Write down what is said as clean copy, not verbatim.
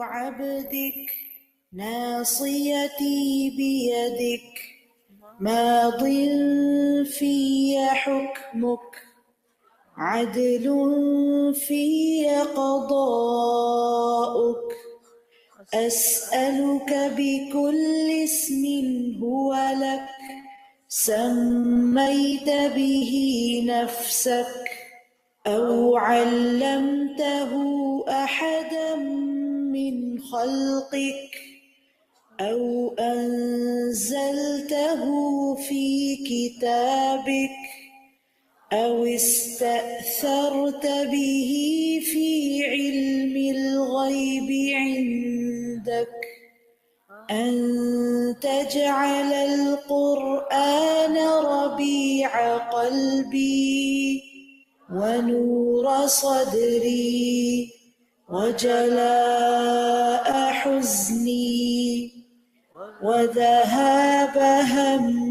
عبدك ناصيتي بيدك ماض في حكمك عدل في قضاؤك أسألك بكل اسم هو لك سميت به نفسك أو علمته أحدا من خلقك أو أنزلته في كتابك أو استأثرت به في علم الغيب عندك أن تجعل القرآن ربيع قلبي ونور صدري وجلاء حزني وذهاب همي